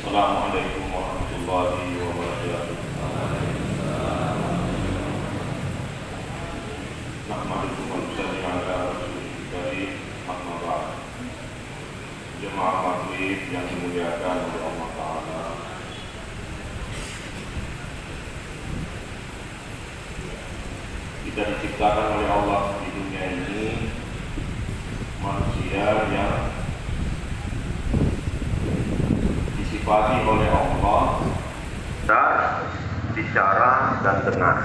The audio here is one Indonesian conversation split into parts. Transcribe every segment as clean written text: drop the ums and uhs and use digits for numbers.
Assalamualaikum warahmatullahi wabarakatuh. Nahmaduhu wa nusalli ala rasulil karim, amma ba'd. Jemaah maghrib yang dimuliakan oleh Allah Ta'ala, kita diciptakan oleh Allah di dunia ini manusia yang disifati oleh Allah bicara dan dengar,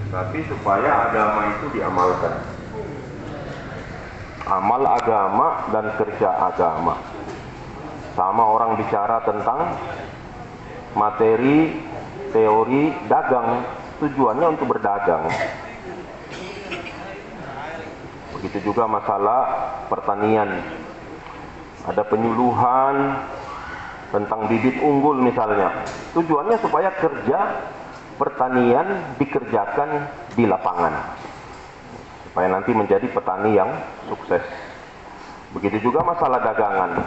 tapi supaya agama itu diamalkan. Amal agama dan kerja agama. Sama orang bicara tentang materi, teori, dagang, tujuannya untuk berdagang. Begitu juga masalah pertanian. Ada penyuluhan tentang bibit unggul misalnya. Tujuannya supaya kerja pertanian dikerjakan di lapangan, supaya nanti menjadi petani yang sukses. Begitu juga masalah dagangan,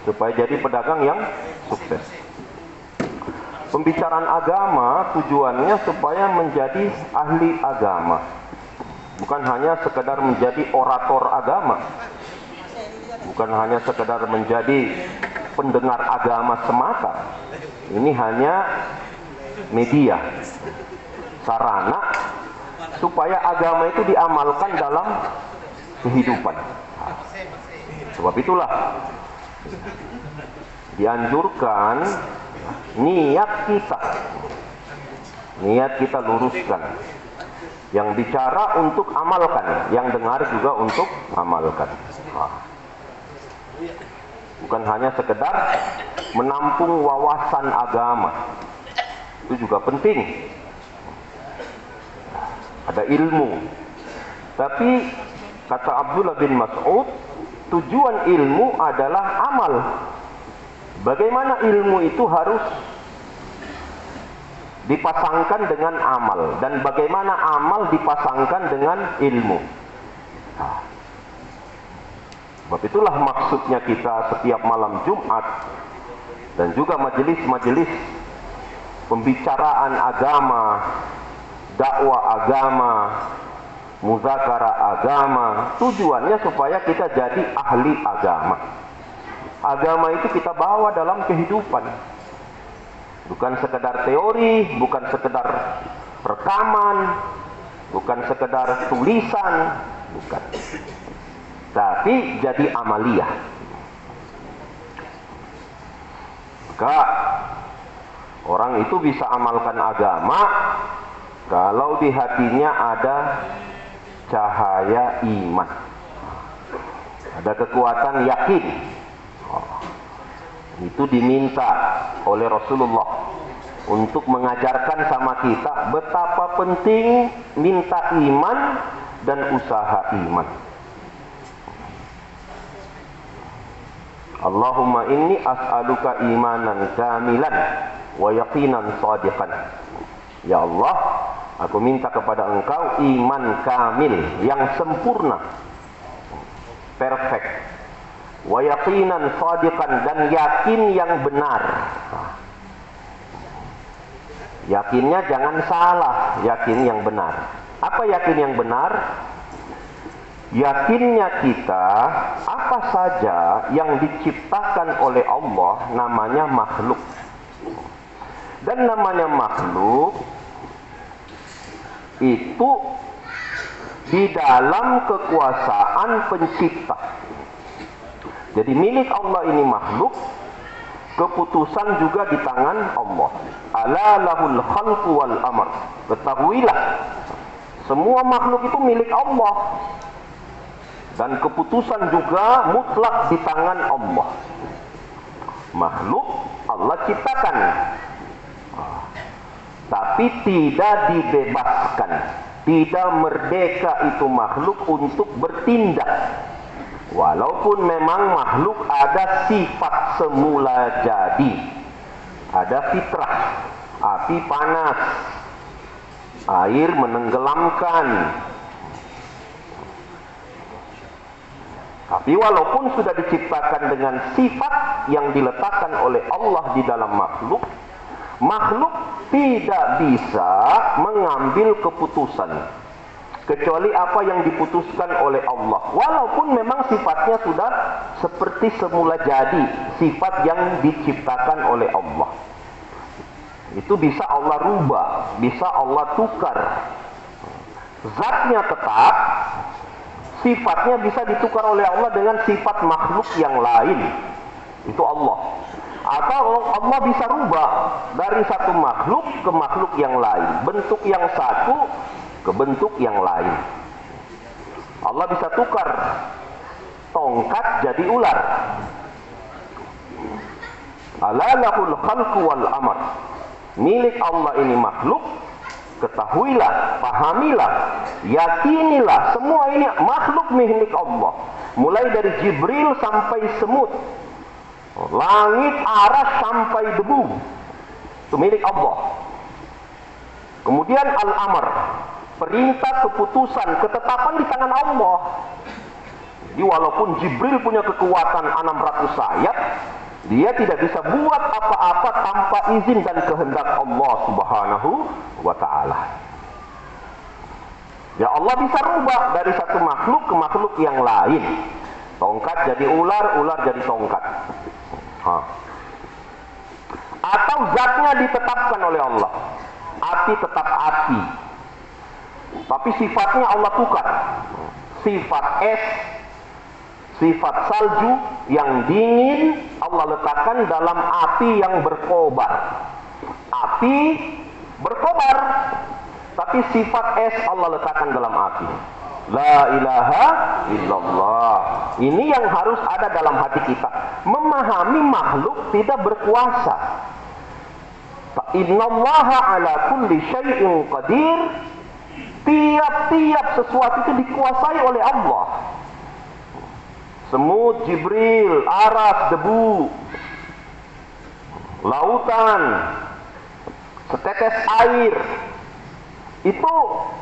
supaya jadi pedagang yang sukses. Pembicaraan agama tujuannya supaya menjadi ahli agama, bukan hanya sekedar menjadi orator agama, bukan hanya sekedar menjadi pendengar agama semata. Ini hanya media, sarana supaya agama itu diamalkan dalam kehidupan. Sebab itulah dianjurkan niat kita luruskan. Yang bicara untuk amalkan, yang dengar juga untuk amalkan. Bukan hanya sekedar menampung wawasan agama, itu juga penting. Ada ilmu, tapi kata Abdullah bin Mas'ud, tujuan ilmu adalah amal. Bagaimana ilmu itu harus dipasangkan dengan amal, dan bagaimana amal dipasangkan dengan ilmu. Sebab itulah maksudnya kita setiap malam Jumat dan juga majelis-majelis pembicaraan agama, dakwah agama, muzakara agama, tujuannya supaya kita jadi ahli agama. Agama itu kita bawa dalam kehidupan, bukan sekedar teori, bukan sekedar rekaman, bukan sekedar tulisan, bukan, tapi jadi amaliyah. Maka orang itu bisa amalkan agama kalau di hatinya ada cahaya iman, ada kekuatan yakin. Itu diminta oleh Rasulullah untuk mengajarkan sama kita betapa penting minta iman dan usaha iman. Allahumma inni as'aluka imanan kamilan wa yaqinan shadiqan. Ya Allah, aku minta kepada Engkau iman kamil yang sempurna, perfect, wa yaqinan shadiqan, dan yakin yang benar. Yakinnya jangan salah, yakin yang benar. Apa yakin yang benar? Yakinnya kita, apa saja yang diciptakan oleh Allah namanya makhluk. Dan namanya makhluk itu di dalam kekuasaan pencipta. Jadi milik Allah ini makhluk, keputusan juga di tangan Allah. Ala lahul khalqu wal amr. Ketahuilah, semua makhluk itu milik Allah, dan keputusan juga mutlak di tangan Allah. Makhluk Allah ciptakan, tapi tidak dibebaskan, tidak merdeka itu makhluk untuk bertindak. Walaupun memang makhluk ada sifat semula jadi, ada fitrah, api panas, air menenggelamkan. Tapi walaupun sudah diciptakan dengan sifat yang diletakkan oleh Allah di dalam makhluk, makhluk tidak bisa mengambil keputusan kecuali apa yang diputuskan oleh Allah, walaupun memang sifatnya sudah seperti semula jadi, sifat yang diciptakan oleh Allah. Itu bisa Allah rubah, bisa Allah tukar. Zatnya tetap, sifatnya bisa ditukar oleh Allah dengan sifat makhluk yang lain. Itu Allah. Atau Allah bisa rubah dari satu makhluk ke makhluk yang lain, bentuk yang satu ke bentuk yang lain. Allah bisa tukar tongkat jadi ular. Ala lahul khalqu wal amr. Milik Allah ini makhluk. Ketahuilah, pahamilah, yakinilah, semua ini makhluk milik Allah. Mulai dari Jibril sampai semut, langit, aras sampai debu, itu milik Allah. Kemudian al-amr, perintah, keputusan, ketetapan di tangan Allah. Jadi walaupun Jibril punya kekuatan 600 sayap, dia tidak bisa buat apa-apa tanpa izin dan kehendak Allah Subhanahu wa ta'ala. Ya, Allah bisa rubah dari satu makhluk ke makhluk yang lain. Tongkat jadi ular, ular jadi tongkat. Atau zatnya ditetapkan oleh Allah. Api tetap api, tapi sifatnya Allah tukar. Sifat es, sifat salju yang dingin Allah letakkan dalam api yang berkobar. Api berkobar, tapi sifat es Allah letakkan dalam api. La ilaha illallah. Ini yang harus ada dalam hati kita. Memahami makhluk tidak berkuasa. Innallaha ala kulli syai'in qadir. Tiap-tiap sesuatu itu dikuasai oleh Allah. Semut, Jibril, aras, debu, lautan, setetes air, itu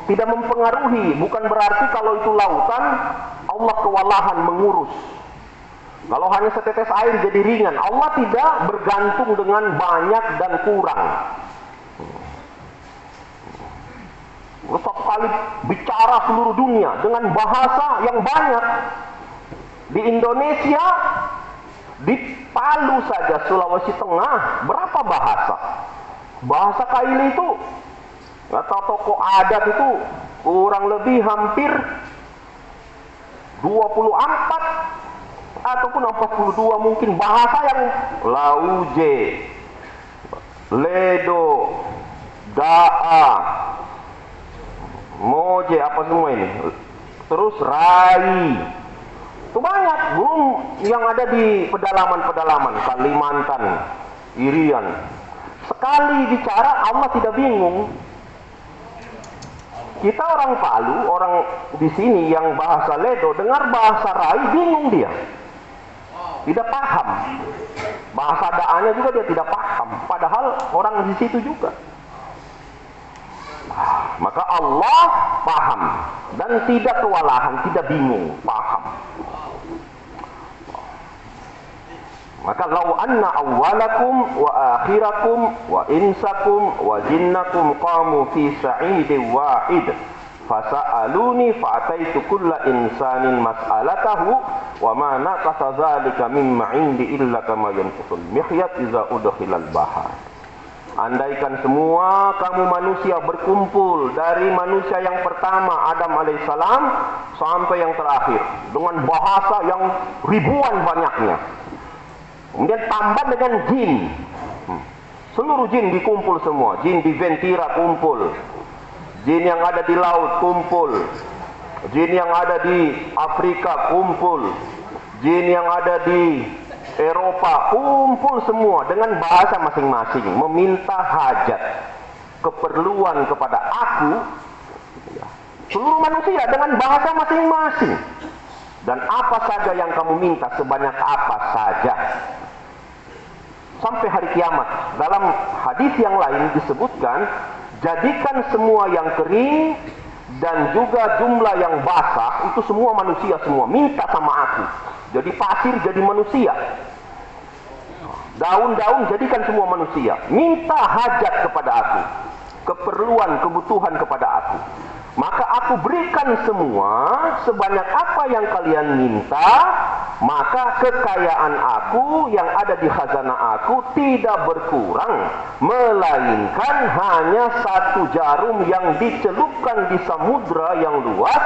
tidak mempengaruhi. Bukan berarti kalau itu lautan Allah kewalahan mengurus. Kalau hanya setetes air jadi ringan. Allah tidak bergantung dengan banyak dan kurang. Satu kali bicara seluruh dunia dengan bahasa yang banyak. Di Indonesia, di Palu saja, Sulawesi Tengah, berapa bahasa? Bahasa Kaili itu, atau tokoh adat itu kurang lebih hampir 24 ataupun 42 mungkin bahasa yang Lauje, Ledo, Daa, Moje, apa semua ini, terus Rai, itu banyak. Belum yang ada di pedalaman-pedalaman Kalimantan, Irian. Sekali bicara Allah tidak bingung. Kita orang Palu, orang di sini yang bahasa Ledo, dengar bahasa Rai bingung dia. Tidak paham. Bahasa Daanya juga dia tidak paham. Padahal orang di situ juga. Maka Allah paham dan tidak kewalahan, tidak bingung, paham. Maka lau anna awwalakum wa akhirakum wa insakum wa jinnakum qamu fi sa'idin wahid fasa'aluni fa'ataitu kulla insanin mas'alatahu wa ma naqasa dzalika mimma 'indi illa kama yanqusul mikhyat idza udkhilal bahar. Andaikan semua kamu manusia berkumpul dari manusia yang pertama Adam alaihissalam sampai yang terakhir dengan bahasa yang ribuan banyaknya, kemudian tambah dengan jin, seluruh jin dikumpul semua, jin di Ventira kumpul, jin yang ada di laut kumpul, jin yang ada di Afrika kumpul, jin yang ada di Eropa kumpul semua dengan bahasa masing-masing, meminta hajat, keperluan kepada aku, seluruh manusia dengan bahasa masing-masing. Dan apa saja yang kamu minta, sebanyak apa saja, sampai hari kiamat. Dalam hadis yang lain disebutkan, jadikan semua yang kering dan juga jumlah yang basah itu semua manusia semua minta sama aku. Jadi pasir jadi manusia. Daun-daun jadikan semua manusia. Minta hajat kepada aku, keperluan, kebutuhan kepada aku. Maka aku berikan semua sebanyak apa yang kalian minta. Maka kekayaan aku yang ada di khazanah aku tidak berkurang, melainkan hanya satu jarum yang dicelupkan di samudra yang luas,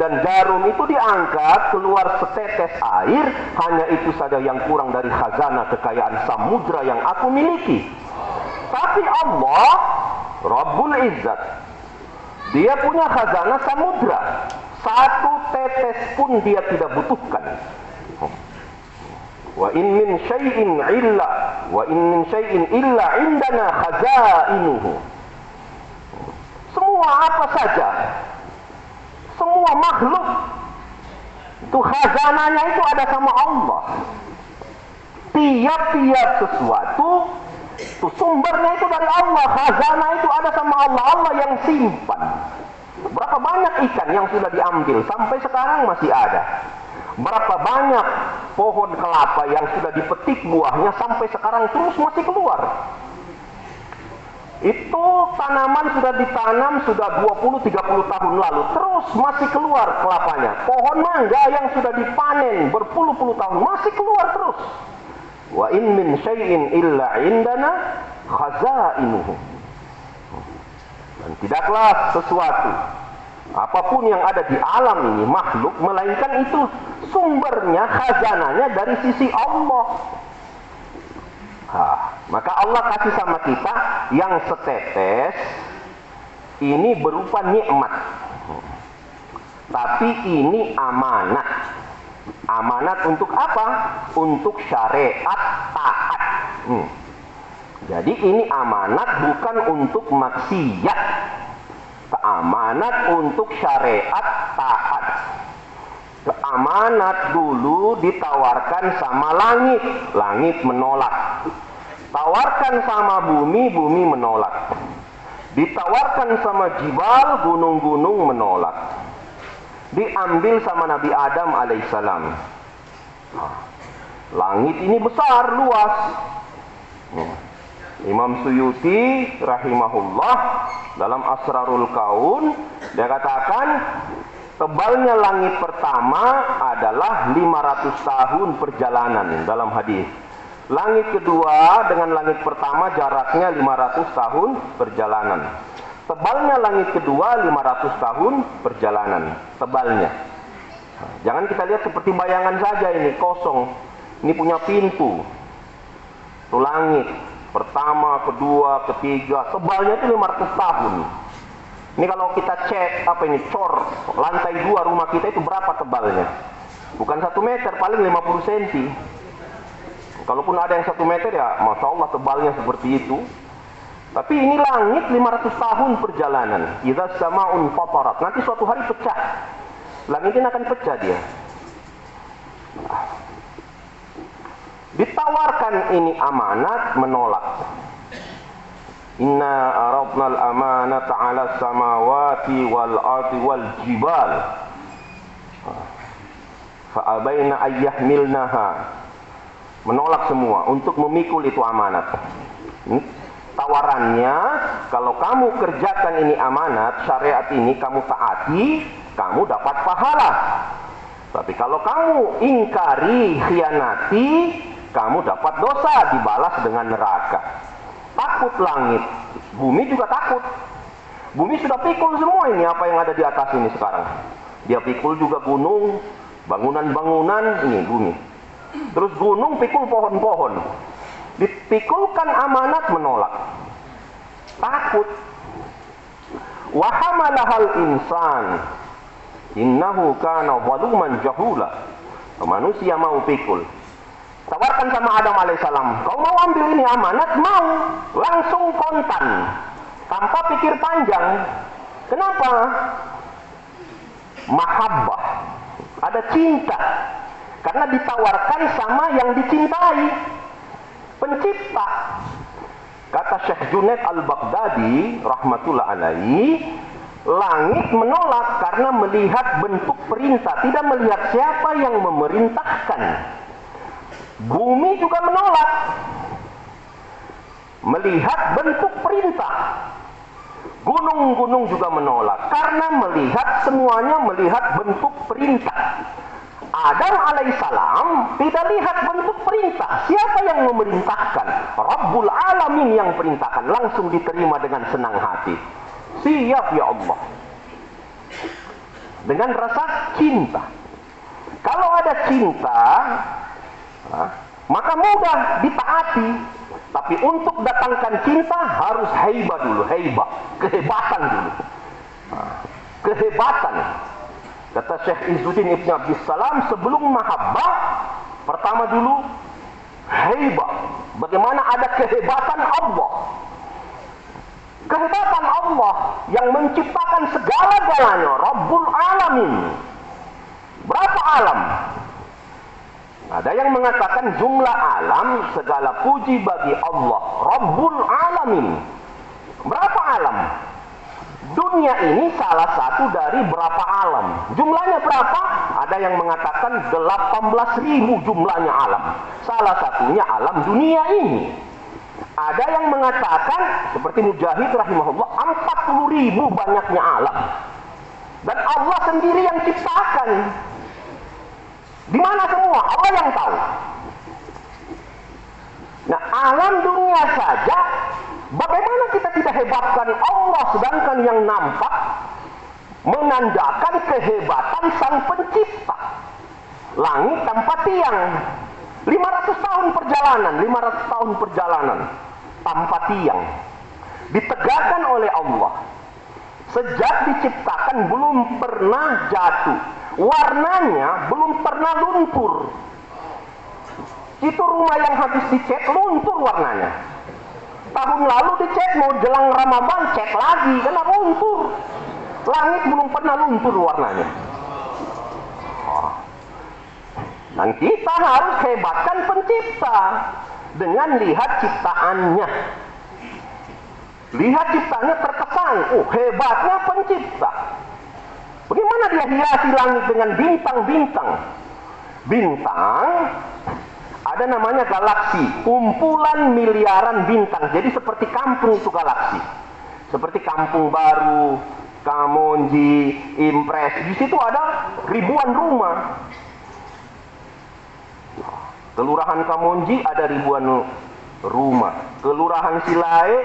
dan jarum itu diangkat keluar setetes air. Hanya itu saja yang kurang dari khazanah kekayaan samudra yang aku miliki. Tapi Allah Rabbul Izzat, dia punya khazanah samudra, satu tetes pun dia tidak butuhkan. Wa in min syai'in illa indana khazainuhu. Semua apa saja, semua makhluk itu khazanahnya itu ada sama Allah. Tiap-tiap sesuatu itu sumbernya itu dari Allah. Khazanah itu ada sama Allah. Allah yang simpan. Berapa banyak ikan yang sudah diambil sampai sekarang masih ada. Berapa banyak pohon kelapa yang sudah dipetik buahnya sampai sekarang terus masih keluar. Itu tanaman sudah ditanam sudah 20-30 tahun lalu, terus masih keluar kelapanya. Pohon mangga yang sudah dipanen berpuluh-puluh tahun masih keluar terus. Wa in min syai'in illa indana khazainuhu. Dan tidaklah sesuatu apapun yang ada di alam ini makhluk, melainkan itu sumbernya, khazanahnya dari sisi Allah. Maka Allah kasih sama kita yang setetes ini berupa nikmat, tapi ini amanat. Amanat untuk apa? Untuk syariat taat. Jadi ini amanat bukan untuk maksiat. Amanat untuk syariat taat. Amanat dulu ditawarkan sama langit, langit menolak. Tawarkan sama bumi, bumi menolak. Ditawarkan sama jibal, gunung-gunung menolak. Diambil sama Nabi Adam alaihissalam. Langit ini besar, luas. Imam Suyuti rahimahullah dalam Asrarul Kaun dia katakan tebalnya langit pertama adalah 500 tahun perjalanan dalam hadis. Langit kedua dengan langit pertama jaraknya 500 tahun perjalanan. Tebalnya langit kedua 500 tahun perjalanan tebalnya. Jangan kita lihat seperti bayangan saja, ini kosong. Ini punya pintu. Itu langit pertama, kedua, ketiga, tebalnya itu 500 tahun. Ini kalau kita cek apa ini, cor lantai 2 rumah kita itu berapa tebalnya? Bukan 1 meter, paling 50 cm. Kalaupun ada yang 1 meter ya Masya Allah tebalnya seperti itu. Tapi ini langit 500 tahun perjalanan. Idza sama'un fatarat, nanti suatu hari pecah. Langit ini akan pecah dia. Ditawarkan ini amanat, menolak. Inna aradnal amanata 'ala samawati wal ardi wal jibal fa abaina ayyahmilnaha. Menolak semua untuk memikul itu amanat. Tawarannya, kalau kamu kerjakan ini amanat, syariat ini kamu taati, kamu dapat pahala. Tapi kalau kamu ingkari, khianati, kamu dapat dosa, dibalas dengan neraka. Takut langit, bumi juga takut. Bumi sudah pikul semua ini apa yang ada di atas ini sekarang. Dia pikul juga gunung, bangunan-bangunan, ini bumi. Terus gunung pikul pohon-pohon. Dipikulkan amanat, menolak. Takut. Wa hamalahal insan innahu kana zaluman jahula. Manusia mau pikul. Tawarkan sama Adam alaihissalam, kau mau ambil ini amanat? Mau. Langsung kontan, tanpa pikir panjang. Kenapa? Mahabbah, ada cinta. Karena ditawarkan sama yang dicintai, pencipta. Kata Syekh Junaid al-Baghdadi rahmatullah alaihi, langit menolak karena melihat bentuk perintah, tidak melihat siapa yang memerintahkan. Bumi juga menolak. melihat bentuk perintah. Gunung-gunung juga menolak karena melihat semuanya melihat bentuk perintah. Adam alaihissalam tidak lihat bentuk perintah. Siapa yang memerintahkan? Rabbul Alamin yang perintahkan. Langsung diterima dengan senang hati. Siap ya Allah. Dengan rasa cinta. Kalau ada cinta, maka mudah ditaati. Tapi untuk datangkan cinta harus haibah dulu, haibah, kehebatan dulu. Kehebatan. Kata Syekh Izzuddin Ibn Abdissalam, sebelum mahabbah, pertama dulu haibah. Bagaimana ada kehebatan Allah. Kehebatan Allah yang menciptakan segala-galanya, Rabbul Alamin. Berapa alam? Ada yang mengatakan jumlah alam, segala puji bagi Allah, Rabbul Alamin. Berapa alam? Dunia ini salah satu dari berapa alam. Jumlahnya berapa? Ada yang mengatakan 18.000 jumlahnya alam. Salah satunya alam dunia ini. Ada yang mengatakan, seperti Mujahid rahimahullah, 40.000 banyaknya alam. Dan Allah sendiri yang ciptakan. Di mana semua? Allah yang tahu. Nah, alam dunia saja, bagaimana kita tidak hebatkan Allah, sedangkan yang nampak menandakan kehebatan Sang Pencipta. Langit tanpa tiang, 500 tahun perjalanan, 500 tahun perjalanan tanpa tiang, ditegakkan oleh Allah. Sejak diciptakan belum pernah jatuh, warnanya belum pernah luntur. Itu rumah yang habis dicat luntur warnanya. Tahun lalu dicat, mau jelang Ramadan cat lagi, karena luntur. Langit belum pernah luntur warnanya. Dan kita harus hebatkan Pencipta dengan lihat ciptaannya. Lihat ciptanya terkesan, oh hebatnya Pencipta. Bagaimana dia hiasi langit dengan bintang-bintang. Bintang, ada namanya galaksi, kumpulan miliaran bintang. Jadi seperti kampung itu galaksi. Seperti Kampung Baru, Kamonji, Impres. Di situ ada ribuan rumah. Kelurahan Kamonji ada ribuan rumah. Kelurahan Silae,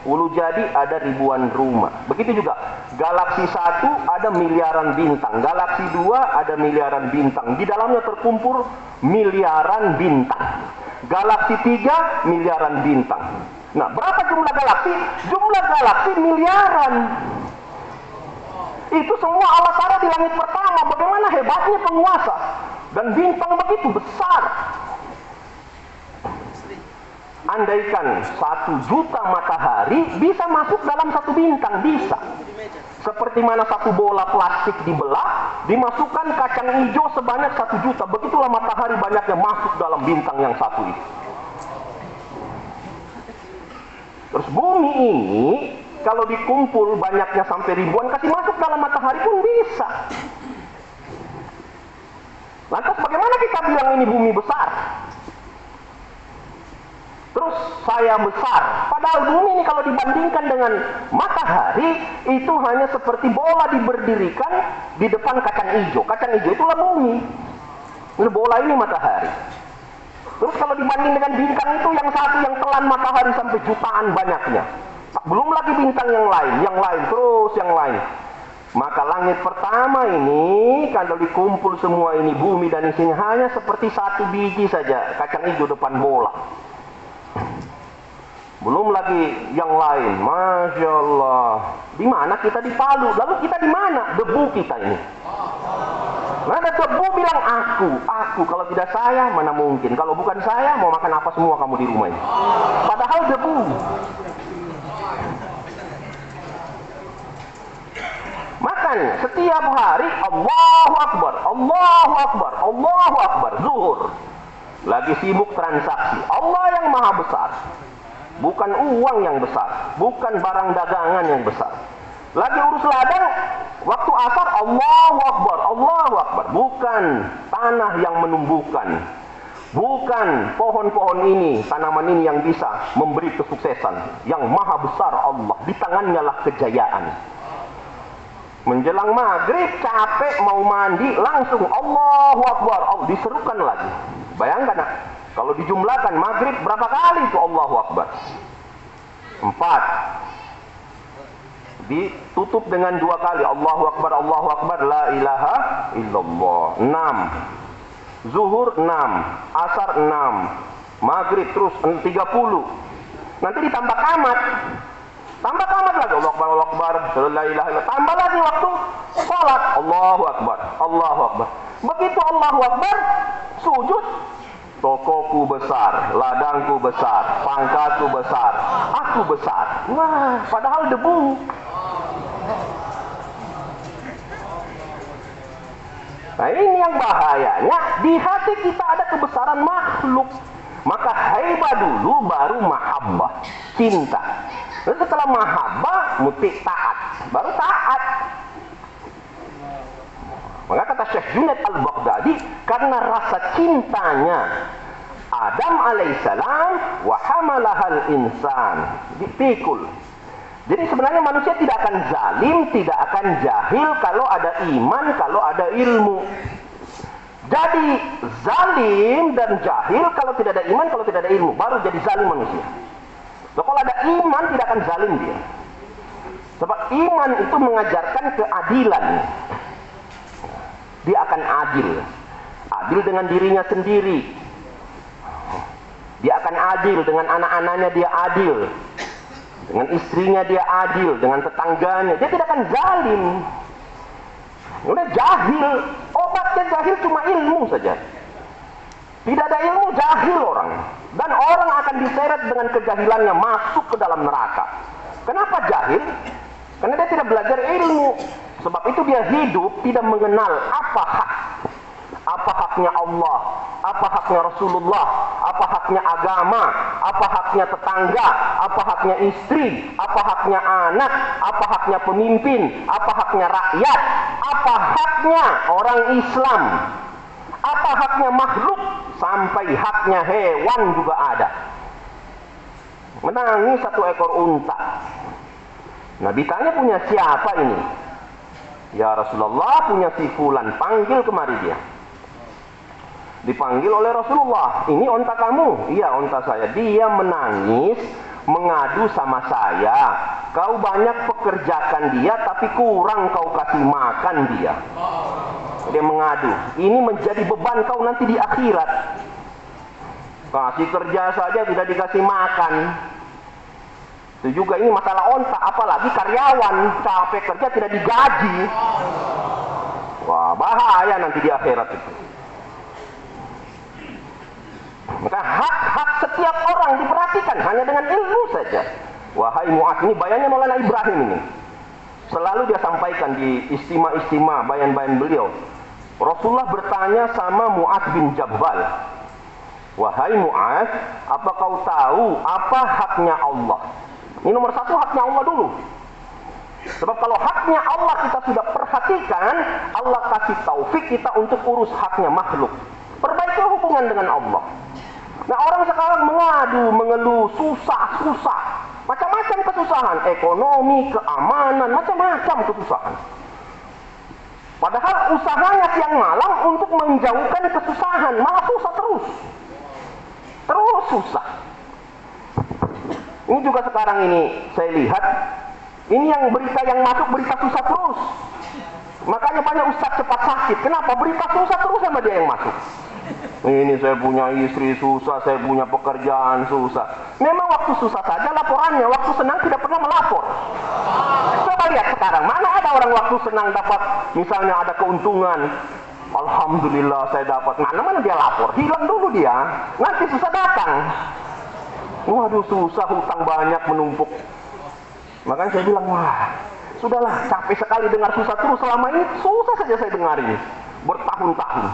Ulu Jadi ada ribuan rumah. Begitu juga galaksi 1 ada miliaran bintang, galaksi 2 ada miliaran bintang. Di dalamnya terkumpul miliaran bintang. Galaksi 3 miliaran bintang. Nah, berapa jumlah galaksi? Jumlah galaksi miliaran. Itu semua Allah taruh di langit pertama. Bagaimana hebatnya penguasa. Dan bintang begitu besar. Andaikan 1 juta matahari bisa masuk dalam 1 bintang, bisa. Seperti mana 1 bola plastik dibelah, dimasukkan kacang hijau sebanyak 1 juta. Begitulah matahari banyaknya masuk dalam bintang yang 1 itu. Terus bumi ini, kalau dikumpul banyaknya sampai ribuan, kasih masuk dalam matahari pun bisa. Lantas bagaimana kita bilang ini bumi besar? Terus saya besar. Padahal bumi ini kalau dibandingkan dengan matahari, itu hanya seperti bola diberdirikan di depan kacang hijau. Kacang hijau itulah bumi. Ini bola ini matahari. Terus kalau dibanding dengan bintang itu yang 1 yang telan matahari sampai jutaan banyaknya. Belum lagi bintang yang lain, terus yang lain. Maka langit pertama ini, kalau dikumpul semua ini, bumi dan isinya hanya seperti 1 biji saja kacang hijau depan bola. Belum lagi yang lain. Masya Allah. Di mana kita? Di Palu. Lalu kita di mana? Debu kita ini. Nah, ada debu bilang aku. Kalau tidak saya, mana mungkin. Kalau bukan saya, mau makan apa semua kamu di rumah ini. Padahal debu. Makanya setiap hari Allahu Akbar, Allahu Akbar, Allahu Akbar. Zuhur. Lagi sibuk transaksi. Allah yang maha besar. Bukan uang yang besar, bukan barang dagangan yang besar. Lagi urus ladang, waktu asar Allahu Akbar, Allahu Akbar. Bukan tanah yang menumbuhkan, Bukan pohon-pohon ini, tanaman ini yang bisa memberi kesuksesan. Yang maha besar Allah, di tangannya lah kejayaan. Menjelang maghrib, capek mau mandi, langsung Allahu Akbar, diserukan lagi. Bayangkan, kalau dijumlahkan maghrib berapa kali itu Allahu Akbar? 4. Ditutup dengan 2 kali Allahu Akbar, la ilaha illallah. 6. Zuhur 6, asar 6, maghrib terus 30. Nanti ditambah qamat. Tambah qamat lagi Allahu Akbar, la ilaha illallah. Tambah lagi waktu salat Allahu Akbar. Begitu Allahu Akbar, sujud, tokoku besar, ladangku besar, pangkatku besar, aku besar. Wah, padahal debu. Nah, ini yang bahayanya, di hati kita ada kebesaran makhluk. Maka haibah dulu, baru mahabbah, cinta. Lalu setelah mahabbah, muti taat, baru taat. Maka kata Syekh Junaid Al-Baghdadi, karena rasa cintanya Adam alaihissalam, wa hamalahal insan, dipikul. Jadi sebenarnya manusia tidak akan zalim, tidak akan jahil kalau ada iman, kalau ada ilmu. Jadi zalim dan jahil kalau tidak ada iman, kalau tidak ada ilmu, baru jadi zalim manusia. So, kalau ada iman tidak akan zalim dia. Sebab iman itu mengajarkan keadilan. Dia akan adil. Adil dengan dirinya sendiri. Dia akan adil dengan anak-anaknya, dia adil. Dengan istrinya dia adil, dengan tetangganya. Dia tidak akan zalim. Udah jahil. Obatnya jahil cuma ilmu saja. Tidak ada ilmu, jahil orang. Dan orang akan diseret dengan kejahilannya masuk ke dalam neraka. Kenapa jahil? Karena dia tidak belajar ilmu. Sebab itu dia hidup tidak mengenal apa hak. Apa haknya Allah, apa haknya Rasulullah, apa haknya agama, apa haknya tetangga, apa haknya istri, apa haknya anak, apa haknya pemimpin, apa haknya rakyat, apa haknya orang Islam, apa haknya makhluk, sampai haknya hewan juga ada. Menangis 1 ekor unta. Nabi tanya, punya siapa ini? Ya Rasulullah, punya si fulan, panggil kemari dia. Dipanggil oleh Rasulullah, ini onta kamu? Iya, onta saya. Dia menangis, mengadu sama saya. Kau banyak pekerjakan dia, tapi kurang kau kasih makan dia. Dia mengadu. Ini menjadi beban kau nanti di akhirat. Kasih kerja saja tidak dikasih makan. Itu juga ini masalah onta, apalagi karyawan capek kerja tidak digaji. Wah, bahaya nanti di akhirat itu. Maka hak-hak setiap orang diperhatikan hanya dengan ilmu saja. Wahai Mu'adz, ini bayannya Maulana Ibrahim ini. Selalu dia sampaikan di istima-istima bayan-bayan beliau. Rasulullah bertanya sama Mu'adz bin Jabal. Wahai Mu'adz, apa kau tahu apa haknya Allah? Ini nomor 1, haknya Allah dulu. Sebab kalau haknya Allah kita sudah perhatikan, Allah kasih taufik kita untuk urus haknya makhluk. Perbaiki hubungan dengan Allah. Nah, orang sekarang mengadu, mengeluh, susah. Macam-macam kesusahan. Ekonomi, keamanan, macam-macam kesusahan. Padahal usahanya siang malam untuk menjauhkan kesusahan. Malah susah terus. Terus susah. Ini juga sekarang ini saya lihat. Ini yang berita yang masuk, berita susah terus. Makanya banyak ustaz cepat sakit. Kenapa? Berita susah terus sama dia yang masuk. Ini saya punya istri susah, saya punya pekerjaan susah. Memang waktu susah saja laporannya, waktu senang tidak pernah melapor. Coba lihat sekarang, mana ada orang waktu senang dapat, misalnya ada keuntungan. Alhamdulillah saya dapat. Mana dia lapor? Hilang dulu dia. Nanti susah datang. Waduh, susah, hutang banyak menumpuk. Makanya saya bilang, wah, sudahlah, capek sekali dengar susah terus. Selama ini susah saja saya dengar ini, bertahun-tahun.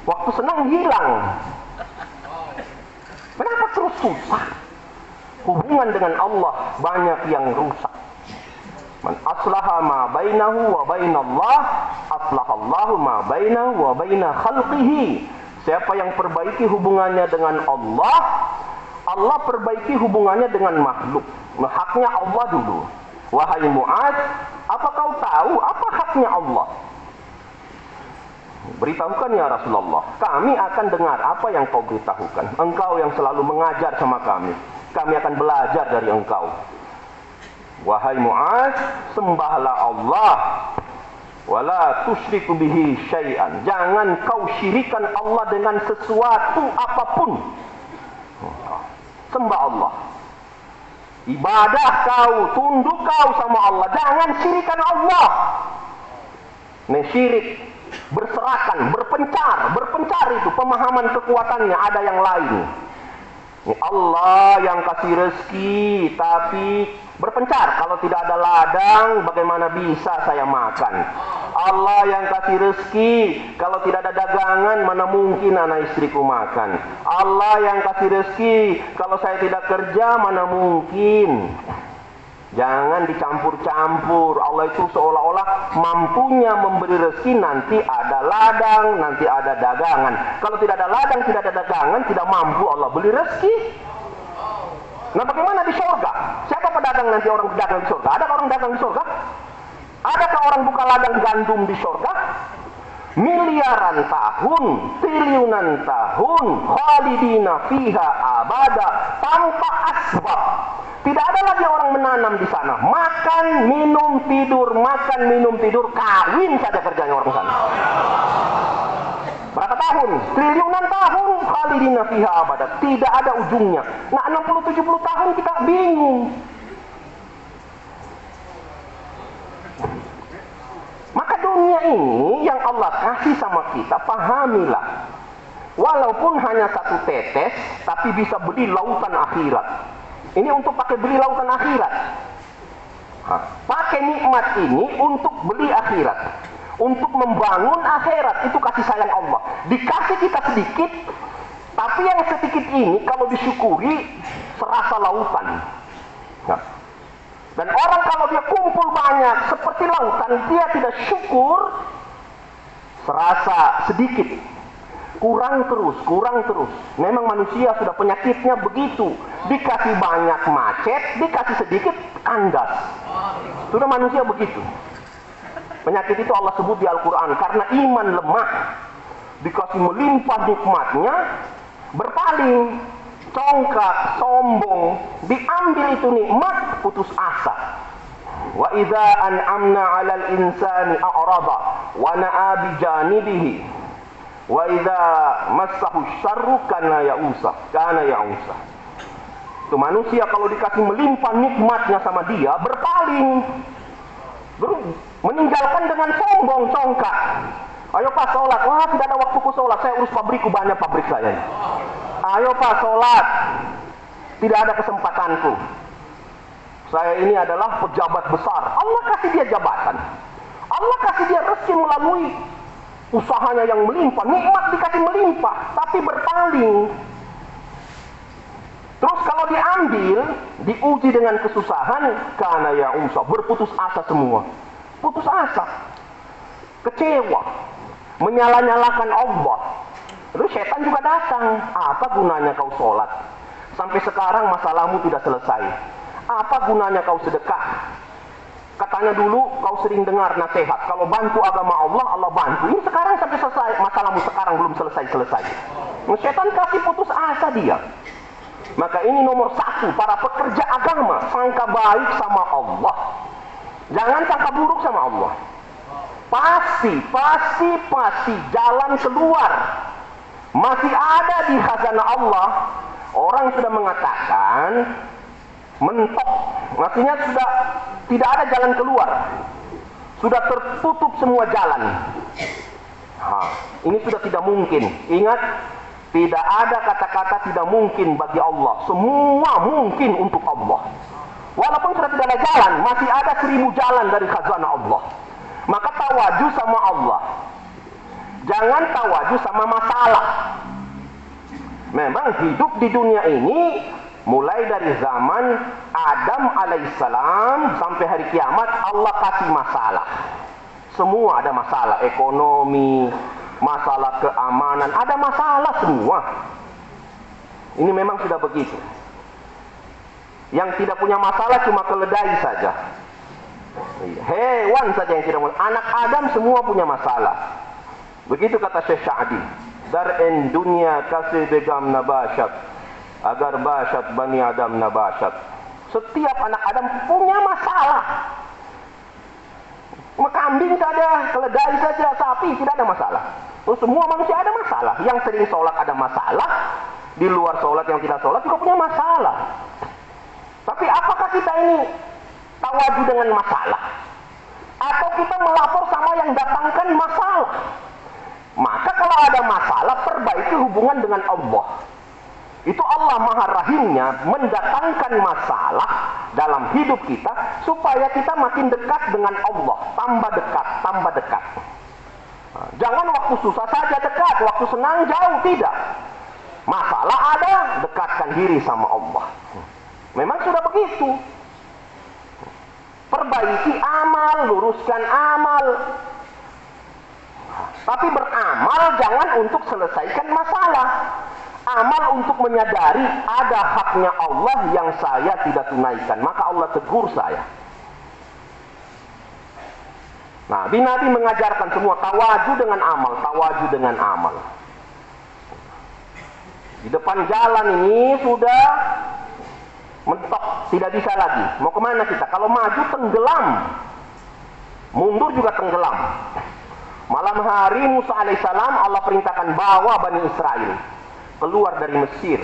Waktu senang hilang. Kenapa terus susah? Hubungan dengan Allah banyak yang rusak. Man aslaha ma bainahu wa bainallah, aslahallahu ma bainahu wa baina khalqihi. Siapa yang perbaiki hubungannya dengan Allah, Allah perbaiki hubungannya dengan makhluk. Haknya Allah dulu. Wahai Mu'adz, apa kau tahu apa haknya Allah? Beritahukan ya Rasulullah, kami akan dengar apa yang kau beritahukan. Engkau yang selalu mengajar sama kami akan belajar dari engkau. Wahai Mu'adz, sembahlah Allah, wala tusyriku bihi syai'an. Jangan kau syirikan Allah dengan sesuatu apapun. Sembah Allah, ibadah kau, tunduk kau sama Allah, jangan syirikan Allah. Syirik, berserakan, berpencar itu pemahaman kekuatannya ada yang lain. Allah yang kasih rezeki, tapi berpencar. Kalau tidak ada ladang, bagaimana bisa saya makan? Allah yang kasih rezeki, kalau tidak ada dagangan, mana mungkin anak istriku makan? Allah yang kasih rezeki, kalau saya tidak kerja, mana mungkin? Jangan dicampur-campur. Allah itu seolah-olah mampunya memberi rezeki, nanti ada ladang, nanti ada dagangan. Kalau tidak ada ladang, tidak ada dagangan, tidak mampu Allah beli rezeki. Nah, bagaimana di surga? Siapa pedagang nanti orang dagang di surga? Ada orang dagang di surga? Adakah orang buka ladang gandum di surga? Miliaran tahun, triliunan tahun, khalidina fiha abada, tanpa asbab. Tidak ada lagi orang menanam di sana. Makan, minum, tidur, kawin saja kerjanya orang sana. Berapa tahun? Triliunan tahun, khalidina fiha abada. Tidak ada ujungnya. Nah, 60-70 tahun kita bingung. Maka dunia ini yang Allah kasih sama kita, pahamilah. Walaupun hanya satu tetes, tapi bisa beli lautan akhirat. Ini untuk pakai beli lautan akhirat. Pakai nikmat ini untuk beli akhirat. Untuk membangun akhirat, itu kasih sayang Allah. Dikasih kita sedikit, tapi yang sedikit ini kalau disyukuri serasa lautan. Dan orang kalau dia kumpul banyak seperti lautan, dia tidak syukur, serasa sedikit. Kurang terus. Memang manusia sudah penyakitnya begitu. Dikasih banyak macet, dikasih sedikit kandas. Sudah manusia begitu. Penyakit itu Allah sebut di Al-Quran. Karena iman lemah, dikasih melimpah nikmatnya, berpaling, congkak, sombong. Diambil itu nikmat, putus asa. Wa idza an'amna 'alal insani a'rada wa na'a bi janibihi. Wa idza massahu syarru kana ya'usa. Itu manusia kalau dikasih melimpah nikmatnya sama dia, berpaling. Meninggalkan dengan sombong, congkak. Ayo Pak sholat. Wah, tidak ada waktuku sholat, saya urus pabrikku, banyak pabrik saya. Ayo Pak sholat. Tidak ada kesempatanku. Saya ini adalah pejabat besar. Allah kasih dia jabatan. Allah kasih dia rezeki melalui usahanya yang melimpah, nikmat dikasih melimpah, tapi berpaling. Terus kalau diambil, diuji dengan kesusahan, kana ya'usa, berputus asa semua. Putus asa, kecewa, menyala-nyalakan Allah. Terus setan juga datang. Apa gunanya kau sholat? Sampai sekarang masalahmu tidak selesai. Apa gunanya kau sedekah? Katanya dulu kau sering dengar nasihat, kalau bantu agama Allah, Allah bantu. Ini sekarang sampai selesai, masalahmu sekarang belum selesai-selesai. Setan kasih putus asa dia. Maka ini nomor satu, para pekerja agama, sangka baik sama Allah. Jangan sangka buruk sama Allah. Pasti jalan keluar masih ada di khazanah Allah. Orang sudah mengatakan mentok, maksudnya sudah tidak ada jalan keluar, sudah tertutup semua jalan. Ini sudah tidak mungkin. Ingat, tidak ada kata-kata tidak mungkin bagi Allah. Semua mungkin untuk Allah. Walaupun sudah tidak ada jalan, masih ada 1000 jalan dari khazanah Allah. Maka tawaju sama Allah, jangan tawaju sama masalah. Memang hidup di dunia ini, mulai dari zaman Adam alaihissalam sampai hari kiamat, Allah kasih masalah. Semua ada masalah, ekonomi, masalah keamanan, ada masalah semua. Ini memang sudah begitu. Yang tidak punya masalah cuma keledai saja. Hewan saja yang tidak punya. Anak Adam semua punya masalah. Begitu kata Syekh Sa'di. Dar'in dunia kasih begam nabashat, agar basyat bani Adam nabashat. Setiap anak Adam punya masalah. Kambing saja, keledai saja, sapi tidak ada masalah. Terus semua manusia ada masalah. Yang sering sholat ada masalah. Di luar sholat yang tidak sholat juga punya masalah. Tapi apakah kita ini tawadu dengan masalah? Atau kita melapor sama yang datangkan masalah? Maka kalau ada masalah, perbaiki hubungan dengan Allah. Itu Allah Maha Rahimnya mendatangkan masalah dalam hidup kita supaya kita makin dekat dengan Allah. Tambah dekat, tambah dekat. Jangan waktu susah saja dekat, waktu senang jauh, tidak. Masalah ada, dekatkan diri sama Allah. Memang sudah begitu. Perbaiki amal, luruskan amal. Tapi beramal jangan untuk selesaikan masalah. Amal untuk menyadari ada haknya Allah yang saya tidak tunaikan. Maka Allah tegur saya. Nah, Nabi mengajarkan semua tawaju dengan amal, tawaju dengan amal. Di depan jalan ini sudah mentok, tidak bisa lagi. Mau kemana kita? Kalau maju tenggelam, mundur juga tenggelam. Malam hari Musa alaihissalam Allah perintahkan bawa Bani Israel keluar dari Mesir.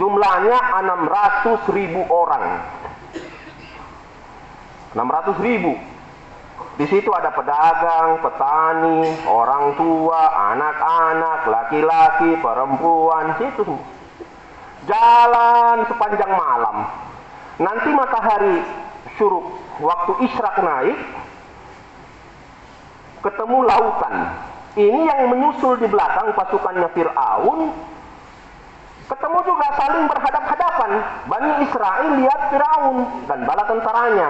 Jumlahnya 600.000 orang. 600.000. Di situ ada pedagang, petani, orang tua, anak-anak, laki-laki, perempuan, situ semua. Jalan sepanjang malam. Nanti matahari syuruk, waktu isyraq naik, ketemu lautan. Ini yang menyusul di belakang pasukannya Fir'aun. Ketemu juga saling berhadap-hadapan. Bani Israel lihat Fir'aun dan bala tentaranya.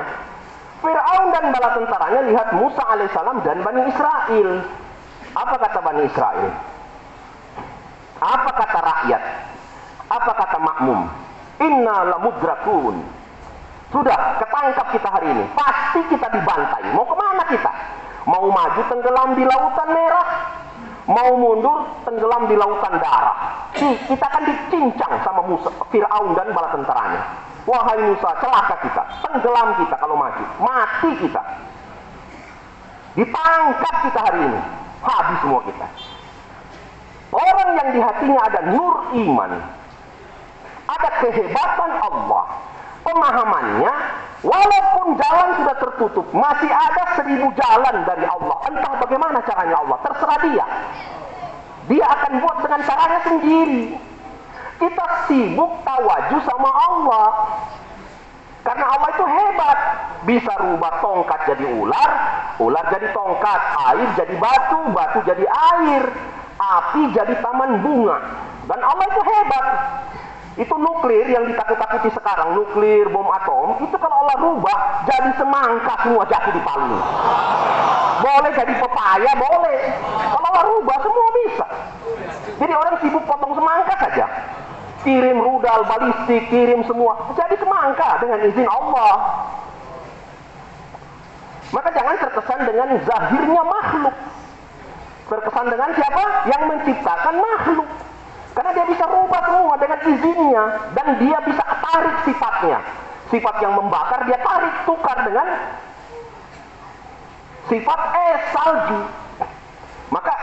Fir'aun dan bala tentaranya lihat Musa alaihissalam dan Bani Israel. Apa kata Bani Israel? Apa kata rakyat? Apa kata makmum? Inna lamudrakun. Sudah, ketangkap kita hari ini. Pasti kita dibantai. Mau kemana kita? Mau maju tenggelam di lautan merah, mau mundur tenggelam di lautan darah. Kita akan dicincang sama Musa, Fir'aun dan bala tentaranya. Wahai Musa, celaka kita, tenggelam kita kalau maju, mati kita. Ditangkap kita hari ini, habis semua kita. Orang yang di hatinya ada nur iman, ada kehebatan Allah, pemahamannya, walaupun jalan sudah tertutup, masih ada 1000 jalan dari Allah. Entah bagaimana caranya Allah, terserah dia. Dia akan buat dengan caranya sendiri. Kita sibuk tawaju sama Allah. Karena Allah itu hebat. Bisa rubah tongkat jadi ular, ular jadi tongkat, air jadi batu, batu jadi air, api jadi taman bunga. Dan Allah itu hebat. Itu nuklir yang ditakut-takuti sekarang, nuklir, bom atom, itu kalau Allah rubah jadi semangka semua jatuh di Palu. Boleh jadi pepaya, boleh. Kalau Allah rubah semua bisa. Jadi orang sibuk potong semangka saja. Kirim rudal balistik, kirim semua. Jadi semangka dengan izin Allah. Maka jangan terkesan dengan zahirnya makhluk. Terkesan dengan siapa? Yang menciptakan makhluk. Karena dia bisa rubah semua dengan izinnya. Dan dia bisa tarik sifatnya. Sifat yang membakar dia tarik, tukar dengan sifat salju. Maka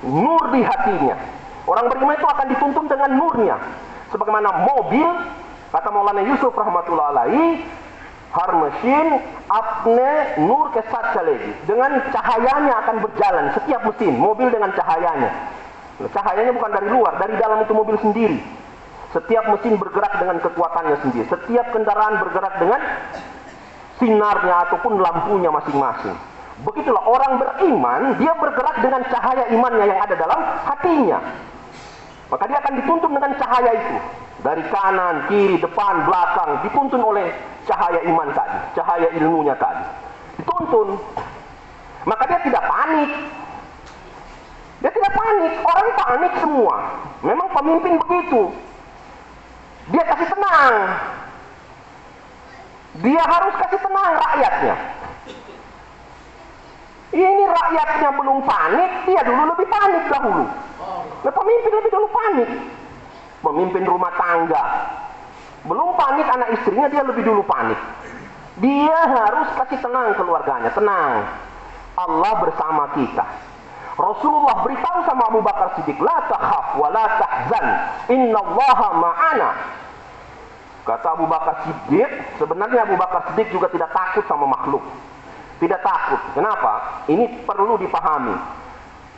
nur di hatinya. Orang beriman itu akan dituntun dengan nurnya. Sebagaimana mobil, kata Maulana Yusuf rahmatullah alaihi, har mesin apne nur ke sat chalegi. Dengan cahayanya akan berjalan setiap mesin, mobil dengan cahayanya. Cahayanya bukan dari luar, dari dalam itu mobil sendiri. Setiap mesin bergerak dengan kekuatannya sendiri. Setiap kendaraan bergerak dengan sinarnya ataupun lampunya masing-masing. Begitulah orang beriman, dia bergerak dengan cahaya imannya yang ada dalam hatinya. Maka dia akan dituntun dengan cahaya itu. Dari kanan, kiri, depan, belakang. Dituntun oleh cahaya iman tadi. Cahaya ilmunya tadi. Dituntun. Maka dia tidak panik. Dia tidak panik, orang panik semua. Memang pemimpin begitu. Dia kasih tenang. Dia harus kasih tenang rakyatnya. Ini rakyatnya belum panik, dia dulu lebih panik dahulu. Nah, pemimpin lebih dulu panik. Pemimpin rumah tangga belum panik, anak istrinya dia lebih dulu panik. Dia harus kasih tenang keluarganya, tenang. Allah bersama kita. Rasulullah beritahu sama Abu Bakar Siddiq, la takhaf wa la tahzan, innallaha ma'ana. Kata Abu Bakar Siddiq, sebenarnya Abu Bakar Siddiq juga tidak takut sama makhluk. Tidak takut. Kenapa? Ini perlu dipahami.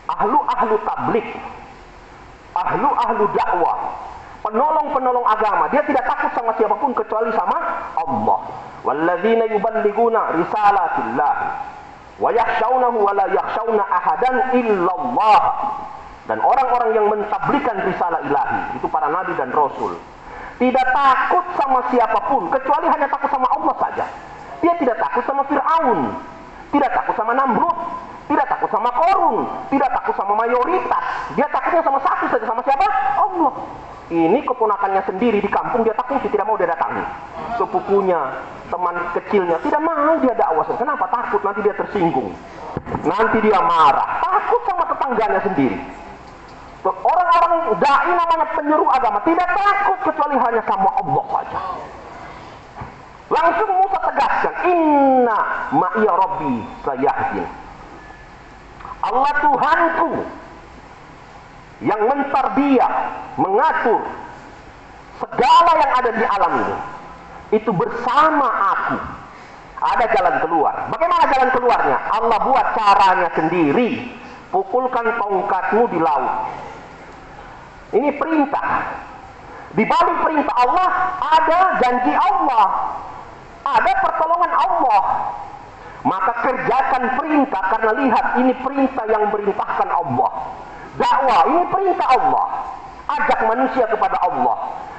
Ahlu tablik, ahlu dakwah, penolong agama, dia tidak takut sama siapapun kecuali sama Allah. Walladzina yuballighuna risalatillah wa yakhshawnahu wa la yakhshawna ahadan illallah. Dan orang-orang yang mentablikkan risalah ilahi, itu para nabi dan rasul, tidak takut sama siapapun kecuali hanya takut sama Allah saja. Dia tidak takut sama Fir'aun, tidak takut sama Namrud, tidak takut sama Korun, tidak takut sama mayoritas. Dia takutnya sama satu saja, sama siapa? Allah. Ini keponakannya sendiri di kampung dia takut, tidak mau dia datangi. Sepupunya, teman kecilnya, tidak mau dia dakwah. Kenapa? Takut nanti dia tersinggung, nanti dia marah. Takut sama tetangganya sendiri. Orang-orang dai namanya penyeru agama tidak takut kecuali hanya sama Allah saja. Langsung Musa tegaskan, inna ma'iya rabbi sayahdin. Allah Tuhanku yang mentarbiyah, mengatur segala yang ada di alam ini, itu bersama aku. Ada jalan keluar. Bagaimana jalan keluarnya? Allah buat caranya sendiri. Pukulkan tongkatmu di laut. Ini perintah. Di balik perintah Allah ada janji Allah, ada pertolongan Allah. Maka kerjakan perintah, karena lihat ini perintah yang merintahkan Allah. Dakwah ini perintah Allah. Ajak manusia kepada Allah.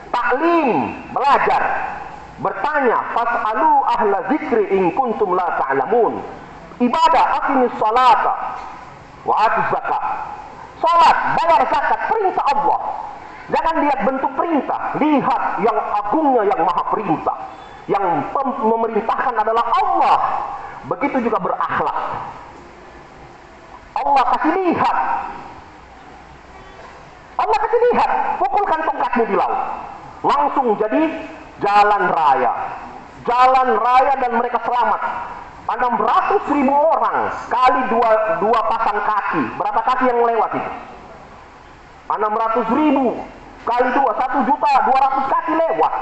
Taklim, belajar, bertanya, fas'alu ahla zikri in kuntum la ta'lamun. Ibadah, aqimis salata wa atuz zakat. Salat, bayar zakat, perintah Allah. Jangan lihat bentuk perintah, lihat yang agungnya, yang maha perintah. Yang memerintahkan adalah Allah. Begitu juga berakhlak. Allah kasih lihat. Allah kasih lihat, pukulkan tongkatmu di laut. Langsung jadi jalan raya. Jalan raya dan mereka selamat. 600.000 orang kali dua pasang kaki. Berapa kaki yang lewat itu? 600.000 kali 1.200.000 kaki lewat.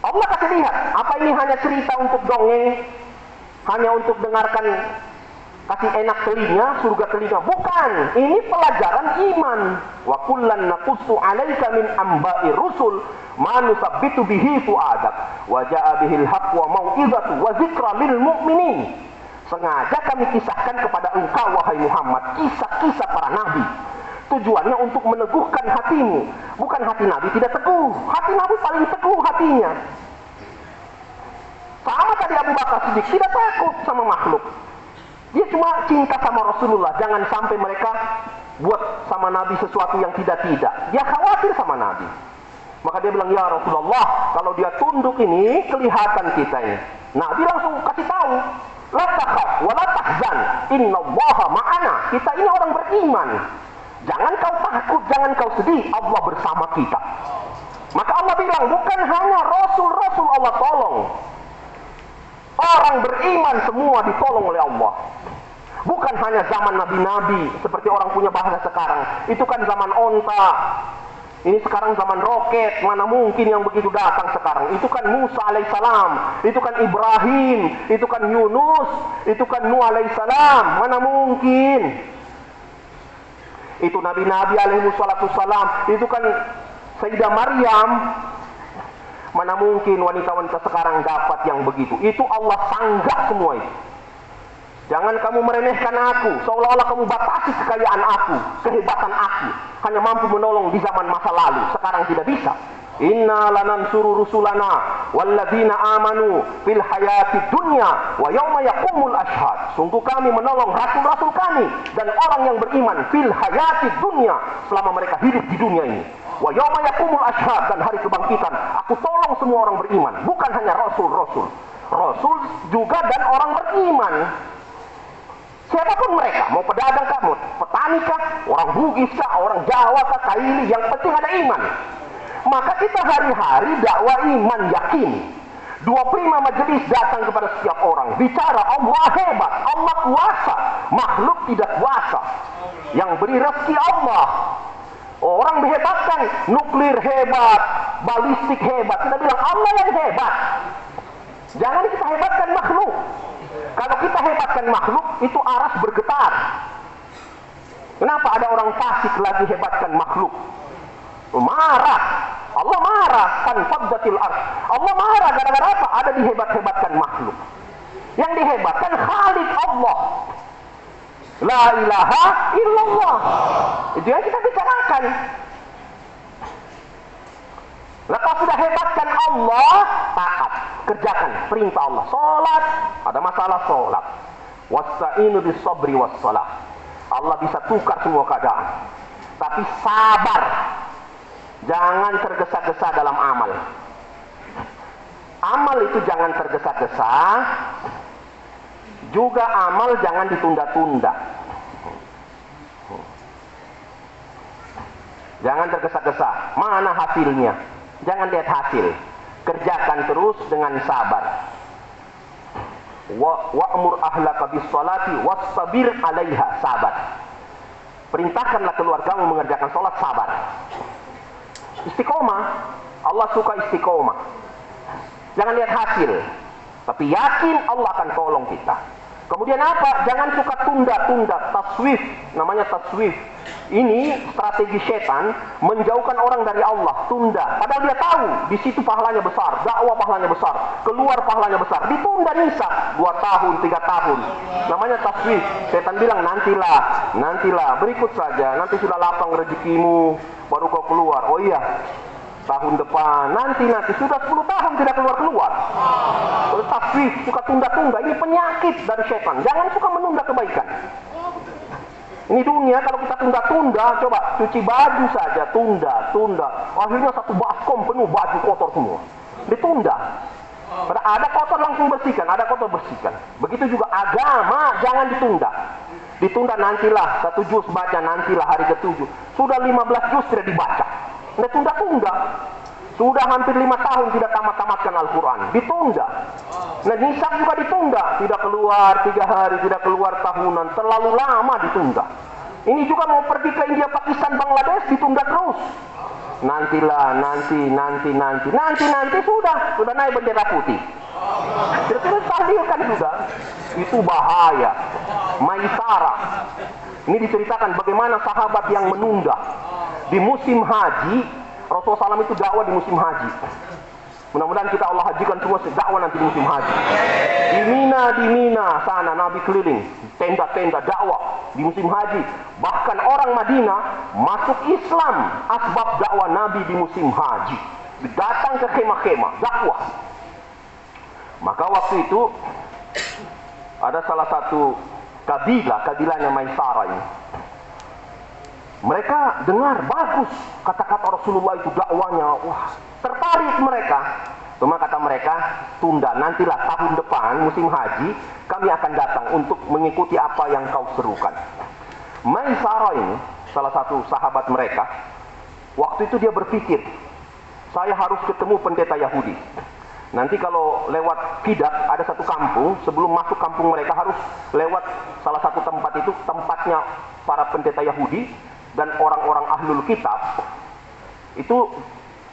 Allah kasih lihat. Apa ini hanya cerita untuk dongeng? Hanya untuk dengarkan, kasih enak telinga, surga telinga? Bukan. Ini pelajaran iman. Wa kullan naqussu 'alaika min amba'i rusul ma nusabbitu bihi fu'adak wa ja'a bihil haqq wa mau'izatu wa dzikra lil mu'minin. Sengaja kami kisahkan kepada engkau wahai Muhammad kisah-kisah para nabi. Tujuannya untuk meneguhkan hatimu. Bukan hati nabi tidak teguh. Hati nabi paling teguh hatinya. Sama tadi Abu Bakar Siddiq, tidak takut sama makhluk. Dia cuma cinta sama Rasulullah. Jangan sampai mereka buat sama Nabi sesuatu yang tidak-tidak. Dia khawatir sama Nabi. Maka dia bilang, ya Rasulullah, kalau dia tunduk ini, kelihatan kita ini. Nabi langsung kasih tahu, la takhaf wa la tahzan, innallaha ma'ana. Kita ini orang beriman. Jangan kau takut, jangan kau sedih, Allah bersama kita. Maka Allah bilang, bukan hanya Rasul-Rasul Allah tolong. Orang beriman semua ditolong oleh Allah. Bukan hanya zaman nabi-nabi seperti orang punya bahasa sekarang. Itu kan zaman onta. Ini sekarang zaman roket. Mana mungkin yang begitu datang sekarang? Itu kan Musa alaihissalam, itu kan Ibrahim, itu kan Yunus, itu kan Nuh alaihissalam. Mana mungkin? Itu nabi-nabi alaihissalam, itu kan Sayyidah Maryam. Mana mungkin wanita-wanita sekarang dapat yang begitu? Itu Allah sanggah semua itu. Jangan kamu meremehkan aku, seolah-olah kamu batasi kekayaan aku, kehebatan aku. Hanya mampu menolong di zaman masa lalu, sekarang tidak bisa. Inna lanansuru rusulana walladzina amanu fil hayati dunya wa yauma yaqumul ashhad. Sungguh kami menolong rasul-rasul kami dan orang yang beriman fil hayati dunya, selama mereka hidup di dunia ini. Wa yauma yaqumul ashhad, dan hari kebangkitan aku tolong semua orang beriman, bukan hanya rasul-rasul. Rasul juga dan orang beriman. Siapapun mereka, mau pedagang kah, mau petani kah, orang Bugis kah, orang Jawa kah, Kaili, yang penting ada iman. Maka kita hari-hari dakwah iman, yakin. 25 majelis datang kepada setiap orang, bicara Allah hebat, Allah kuasa, makhluk tidak kuasa. Yang beri rezeki Allah. Orang dihebatkan, nuklir hebat, balistik hebat. Kita bilang Allah yang hebat. Jangan kita hebatkan makhluk. Kalau kita hebatkan makhluk, itu aras bergetar. Kenapa ada orang fasik lagi hebatkan makhluk? Marah. Allah marah. Fanfaddatil ardh. Allah marah gara-gara apa? Ada dihebat-hebatkan makhluk. Yang dihebatkan Khalik Allah. La ilaha illallah. Itu yang kita bicarakan. Lepas sudah hebatkan Allah, taat, kerjakan perintah Allah. Salat, ada masalah salat. Wasta'inu bis sabri was salah. Allah bisa tukar semua keadaan. Tapi sabar. Jangan tergesa-gesa dalam amal. Amal itu jangan tergesa-gesa. Juga amal jangan ditunda-tunda. Jangan tergesa-gesa. Mana hasilnya? Jangan lihat hasil. Kerjakan terus dengan sabar. Wa'mur ahlaka bis salati wastabir 'alaiha, sabar. Perintahkanlah keluargamu mengerjakan salat, sabar. Istiqomah. Allah suka istiqomah. Jangan lihat hasil, tapi yakin Allah akan tolong kita. Kemudian apa? Jangan suka tunda-tunda, taswif, namanya taswif. Ini strategi setan menjauhkan orang dari Allah, tunda. Padahal dia tahu di situ pahalanya besar, dakwah pahalanya besar, keluar pahalanya besar. Ditunda nisa 2 tahun, 3 tahun. Namanya taswif. Setan bilang nantilah, berikut saja, nanti sudah lapang rezekimu baru kau keluar. Oh iya, tahun depan, nanti sudah 10 tahun tidak keluar. Taswif, suka tunda-tunda. Ini penyakit dari setan. Jangan suka menunda kebaikan. Ini dunia, kalau kita tunda-tunda, coba cuci baju saja, tunda. Akhirnya satu baskom penuh baju kotor semua. Ditunda. Ada kotor langsung bersihkan, ada kotor bersihkan. Begitu juga agama, jangan ditunda. Ditunda nantilah, 1 juz baca nantilah hari ke-7. Sudah 15 juz tidak dibaca. Nah, tunda-tunda. Sudah hampir 5 tahun tidak tamat-tamatkan Al-Quran. Ditunda. Nah, nisab juga ditunda. Tidak keluar 3 hari, tidak keluar tahunan. Terlalu lama ditunda. Ini juga mau pergi ke India, Pakistan, Bangladesh, ditunda terus. Nantilah, nanti sudah naik bendera putih. Terus tahlilkan juga. Itu bahaya. Maisarah. Ini diceritakan bagaimana sahabat yang menunda di musim haji. Rasulullah SAW itu dakwah di musim haji. Mudah-mudahan kita Allah hajikan semua dakwah nanti di musim haji. Di Mina sana Nabi keliling, tenda-tenda dakwah di musim haji. Bahkan orang Madinah masuk Islam asbab dakwah Nabi di musim haji. Datang ke kemah-kemah dakwah. Maka waktu itu ada salah satu kabilahnya Maisarah ini. Mereka dengar bagus kata-kata Rasulullah itu, dakwanya, wah, tertarik mereka. Cuma kata mereka, tunda, nantilah tahun depan musim haji kami akan datang untuk mengikuti apa yang kau serukan. Maisarah ini salah satu sahabat mereka. Waktu itu dia berpikir, saya harus ketemu pendeta Yahudi. Nanti kalau lewat Kidak, ada satu kampung, sebelum masuk kampung mereka harus lewat salah satu tempat, itu tempatnya para pendeta Yahudi dan orang-orang ahlul kitab. Itu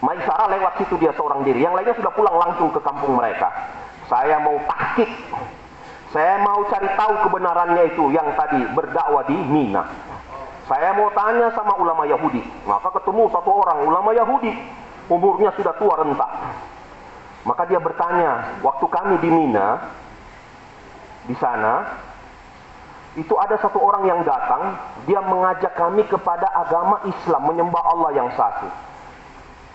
Maisarah lewat situ dia seorang diri. Yang lainnya sudah pulang langsung ke kampung mereka. Saya mau tahqiq, saya mau cari tahu kebenarannya itu yang tadi berdakwah di Mina. Saya mau tanya sama ulama Yahudi. Maka ketemu satu orang ulama Yahudi, umurnya sudah tua renta. Maka dia bertanya, waktu kami di Mina, di sana, itu ada satu orang yang datang, dia mengajak kami kepada agama Islam, menyembah Allah yang satu.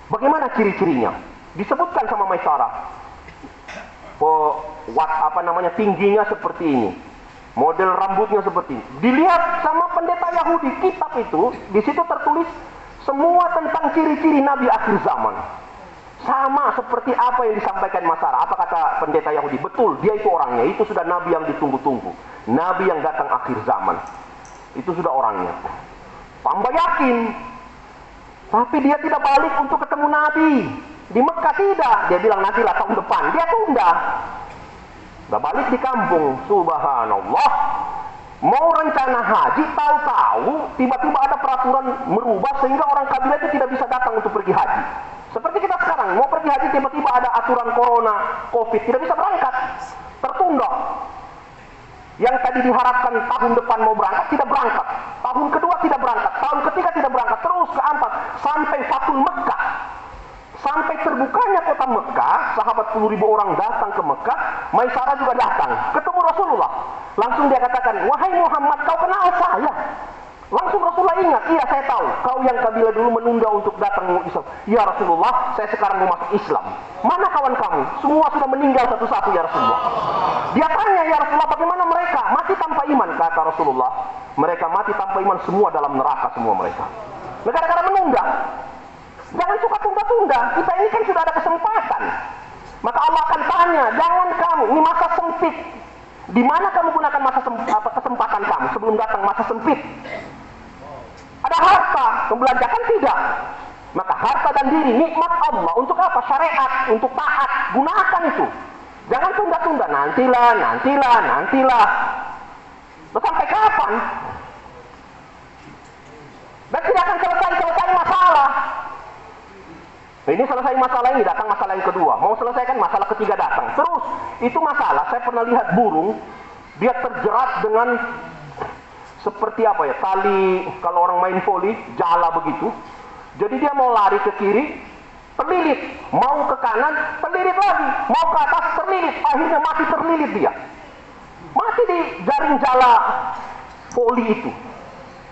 Bagaimana ciri-cirinya? Disebutkan sama Maisarah. Tingginya seperti ini, model rambutnya seperti ini. Dilihat sama pendeta Yahudi, kitab itu, di situ tertulis semua tentang ciri-ciri Nabi akhir zaman. Sama seperti apa yang disampaikan Maisarah. Apa kata pendeta Yahudi? Betul, dia itu orangnya. Itu sudah Nabi yang ditunggu-tunggu. Nabi yang datang akhir zaman. Itu sudah orangnya. Tambah yakin. Tapi dia tidak balik untuk ketemu Nabi. Di Mekah tidak. Dia bilang nantilah tahun depan. Dia tunda. Udah balik di kampung. Subhanallah. Mau rencana haji, tahu-tahu tiba-tiba ada peraturan merubah sehingga orang kabilah itu tidak bisa datang untuk pergi haji. Seperti kita sekarang, mau pergi haji tiba-tiba ada aturan corona, covid, tidak bisa berangkat. Tertunda. Yang tadi diharapkan tahun depan mau berangkat, tidak berangkat. Tahun kedua tidak berangkat, tahun ketiga tidak berangkat, terus keempat, sampai Fathul Mekah. Sampai terbukanya kota Mekah, sahabat 10.000 orang datang ke Mekah, Maisarah juga datang, ketemu Rasulullah. Langsung dia katakan, wahai Muhammad, kau kenal saya? Langsung Rasulullah ingat, iya saya tahu, kau yang kabilah dulu menunda untuk datang Islam. Ya Rasulullah, saya sekarang mau masuk Islam. Mana kawan kamu? Semua sudah meninggal satu-satu ya Rasulullah. Dia tanya, ya Rasulullah, bagaimana mereka? Mati tanpa iman, kata Rasulullah. Mereka mati tanpa iman, semua dalam neraka semua mereka. Negara-negara menunda. Jangan suka tunda-tunda. Kita ini kan sudah ada kesempatan. Maka Allah akan tanya, jangan kamu, ini masa sempit. Di mana kamu gunakan kesempatan kamu sebelum datang masa sempit? Ada harta, membelanjakan tidak. Maka harta dan diri, nikmat Allah. Untuk apa? Syariat, untuk taat. Gunakan itu. Jangan tunda-tunda. Nantilah. Sampai kapan? Dan tidak akan selesai masalah. Ini selesai masalah ini, datang masalah yang kedua. Mau selesaikan masalah ketiga datang. Terus, itu masalah, saya pernah lihat burung, dia terjerat dengan seperti apa ya, tali, kalau orang main voli, jala begitu. Jadi dia mau lari ke kiri, terlilit. Mau ke kanan, terlilit lagi. Mau ke atas, terlilit. Akhirnya mati terlilit dia. Mati di jaring jala voli itu.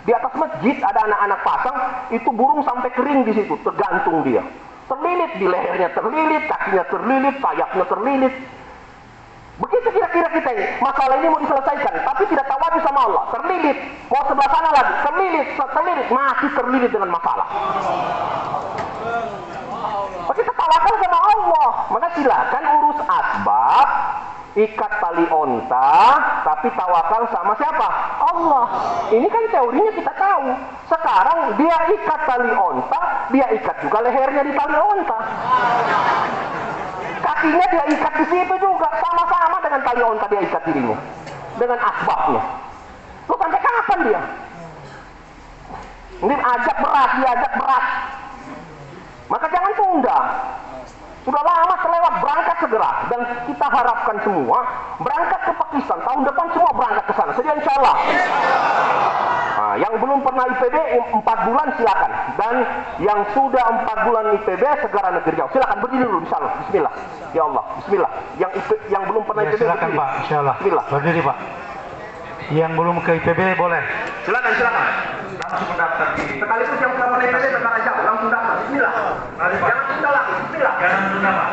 Di atas masjid ada anak-anak pasang, itu burung sampai kering di situ, tergantung dia. Terlilit, di lehernya terlilit, kakinya terlilit, sayapnya terlilit. Begitu kira-kira kita ini. Masalah ini mau diselesaikan, tapi tidak tawadu sama Allah. Terlilit, mau sebelah sana lagi, terlilit, mati terlilit dengan masalah. Maka kita tawakal sama Allah. Maka silakan urus asbab, ikat tali onta, tapi tawakal sama siapa? Allah. Ini kan teorinya kita tahu. Sekarang dia ikat tali onta, dia ikat juga lehernya di tali onta. Kakinya dia ikat di situ juga, sama-sama dengan tali onta dia ikat dirinya, dengan asbabnya. Terus sampai kapan dia? Ini diajak berat. Maka jangan tunda. Sudah lama terlewat, berangkat segera. Dan kita harapkan semua berangkat ke Pakistan. Tahun depan semua berangkat ke sana. Sedia insya Allah. Nah, yang belum pernah IPB 4 bulan silakan. Dan yang sudah 4 bulan IPB segera negeri jauh. Silakan berdiri dulu insya Allah. Bismillah. Ya Allah. Bismillah. Yang belum pernah IPB silakan berdiri. Pak. Insya Allah. Bismillah. Berdiri Pak. Yang belum ke IPB boleh. Silakan. Langsung mendaftar. Sekaligus yang sudah pernah IPB segera jauh. Langsung daftar. Bismillah. Jangan tunda lagi. Bismillah. Jangan tunda Pak.